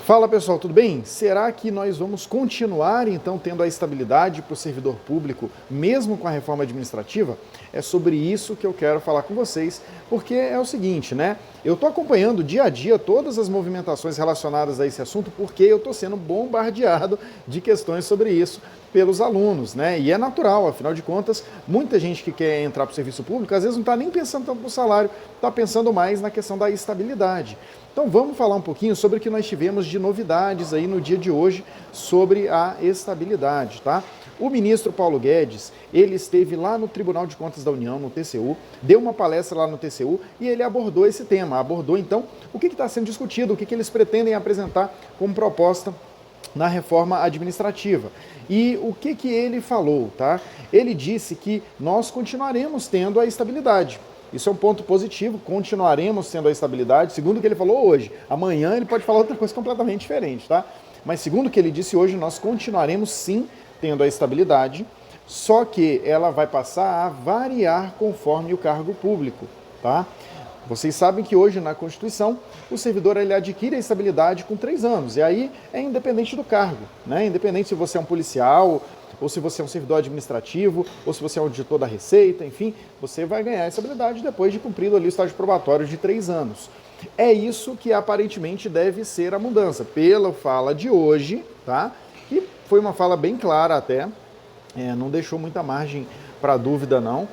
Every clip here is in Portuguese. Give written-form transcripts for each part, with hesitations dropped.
Fala pessoal, tudo bem? Será que nós vamos continuar então tendo a estabilidade para o servidor público, mesmo com a reforma administrativa? É sobre isso que eu quero falar com vocês, porque é o seguinte, né? Eu estou acompanhando dia a dia todas as movimentações relacionadas a esse assunto, porque eu estou sendo bombardeado de questões sobre isso pelos alunos, né? E é natural, afinal de contas, muita gente que quer entrar para o serviço público, às vezes não está nem pensando tanto no salário, está pensando mais na questão da estabilidade. Então vamos falar um pouquinho sobre o que nós tivemos de novidades aí no dia de hoje sobre a estabilidade, tá? O ministro Paulo Guedes, ele esteve lá no Tribunal de Contas da União, no TCU, deu uma palestra lá no TCU e ele abordou esse tema, abordou então o que está sendo discutido, o que eles pretendem apresentar como proposta na reforma administrativa. E o que ele falou, tá? Ele disse que nós continuaremos tendo a estabilidade. Isso é um ponto positivo, continuaremos tendo a estabilidade, segundo o que ele falou hoje. Amanhã ele pode falar outra coisa completamente diferente, tá? Mas segundo o que ele disse hoje, nós continuaremos sim tendo a estabilidade, só que ela vai passar a variar conforme o cargo público, tá? Vocês sabem que hoje na Constituição o servidor ele adquire a estabilidade com 3 anos, e aí é independente do cargo, né? Independente se você é um policial, ou se você é um servidor administrativo, ou se você é um auditor da Receita, enfim, você vai ganhar essa estabilidade depois de cumprido ali o estágio probatório de 3 anos. É isso que aparentemente deve ser a mudança, pela fala de hoje, tá? Que foi uma fala bem clara até, não deixou muita margem para dúvida não.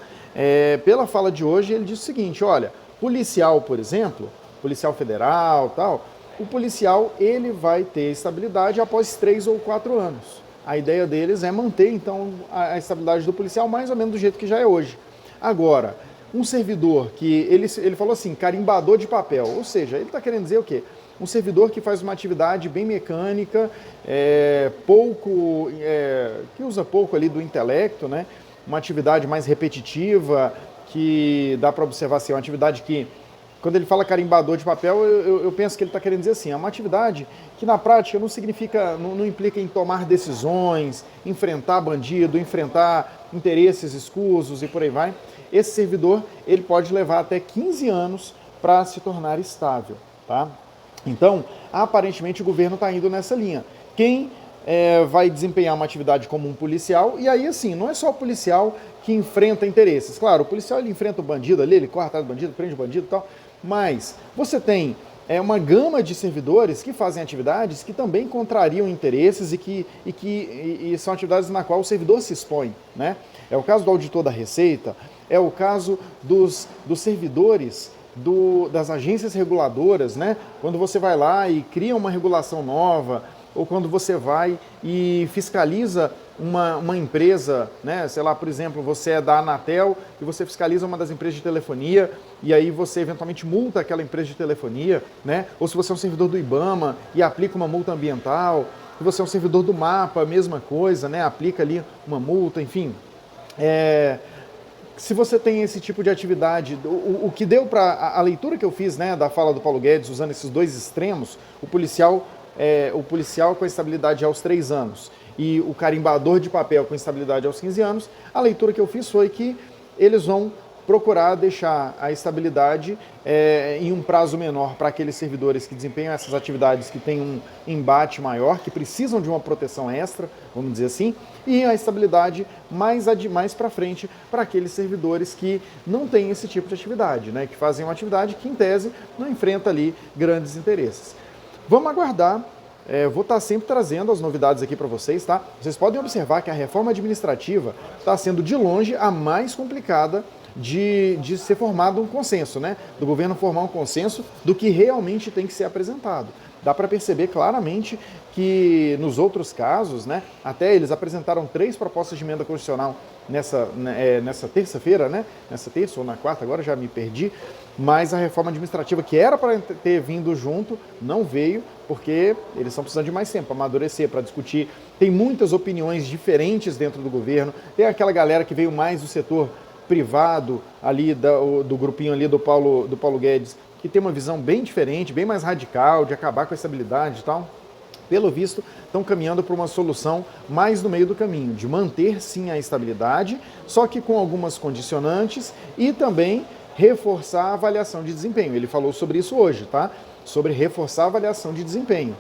Pela fala de hoje ele disse o seguinte, olha, policial, por exemplo, policial federal, tal, o policial ele vai ter estabilidade após 3 ou 4 anos. A ideia deles é manter, então, a estabilidade do policial mais ou menos do jeito que já é hoje. Agora, um servidor que, ele falou assim, carimbador de papel, ou seja, ele está querendo dizer o quê? Um servidor que faz uma atividade bem mecânica, que usa pouco ali do intelecto, né? Uma atividade mais repetitiva, que dá para observar assim, uma atividade que, quando ele fala carimbador de papel, eu penso que ele está querendo dizer assim, é uma atividade que na prática não significa, não implica em tomar decisões, enfrentar bandido, enfrentar interesses escusos e por aí vai. Esse servidor, ele pode levar até 15 anos para se tornar estável, tá? Então, aparentemente o governo está indo nessa linha. Quem vai desempenhar uma atividade como um policial, e aí assim, não é só o policial que enfrenta interesses. Claro, o policial ele enfrenta o bandido ali, ele corre atrás do bandido, prende o bandido e tal, mas você tem uma gama de servidores que fazem atividades que também contrariam interesses e são atividades na qual o servidor se expõe, né? É o caso do auditor da Receita, é o caso dos servidores das agências reguladoras, né? Quando você vai lá e cria uma regulação nova, ou quando você vai e fiscaliza uma empresa, né? Sei lá, por exemplo, você é da Anatel e você fiscaliza uma das empresas de telefonia e aí você eventualmente multa aquela empresa de telefonia, né? Ou se você é um servidor do IBAMA e aplica uma multa ambiental, se você é um servidor do MAPA, a mesma coisa, né? Aplica ali uma multa, enfim. Se você tem esse tipo de atividade, o que deu para a leitura que eu fiz, né, da fala do Paulo Guedes, usando esses dois extremos, o policial com estabilidade aos 3 anos e o carimbador de papel com estabilidade aos 15 anos, a leitura que eu fiz foi que eles vão procurar deixar a estabilidade em um prazo menor para aqueles servidores que desempenham essas atividades que têm um embate maior, que precisam de uma proteção extra, vamos dizer assim, e a estabilidade mais para frente para aqueles servidores que não têm esse tipo de atividade, né, que fazem uma atividade que, em tese, não enfrenta ali grandes interesses. Vamos aguardar, vou estar sempre trazendo as novidades aqui para vocês, tá? Vocês podem observar que a reforma administrativa está sendo, de longe, a mais complicada de ser formado um consenso, né? Do governo formar um consenso do que realmente tem que ser apresentado. Dá para perceber claramente que nos outros casos, né, até eles apresentaram 3 propostas de emenda constitucional nessa terça-feira, né? Nessa terça ou na quarta, agora já me perdi, mas a reforma administrativa que era para ter vindo junto, não veio, porque eles estão precisando de mais tempo para amadurecer, para discutir. Tem muitas opiniões diferentes dentro do governo, tem aquela galera que veio mais do setor privado, ali do grupinho ali do Paulo Guedes, que tem uma visão bem diferente, bem mais radical, de acabar com a estabilidade e tal. Pelo visto, estão caminhando para uma solução mais no meio do caminho, de manter sim a estabilidade, só que com algumas condicionantes e também reforçar a avaliação de desempenho. Ele falou sobre isso hoje, tá? Sobre reforçar a avaliação de desempenho.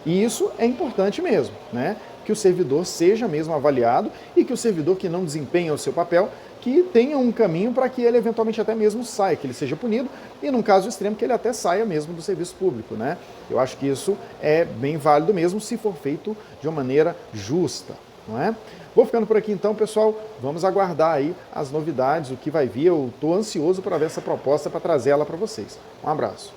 E isso é importante mesmo, né? Que o servidor seja mesmo avaliado e que o servidor que não desempenha o seu papel, que tenha um caminho para que ele eventualmente até mesmo saia, que ele seja punido e, num caso extremo, que ele até saia mesmo do serviço público, né? Eu acho que isso é bem válido mesmo se for feito de uma maneira justa, não é? Vou ficando por aqui então, pessoal. Vamos aguardar aí as novidades, o que vai vir. Eu estou ansioso para ver essa proposta, para trazer ela para vocês. Um abraço.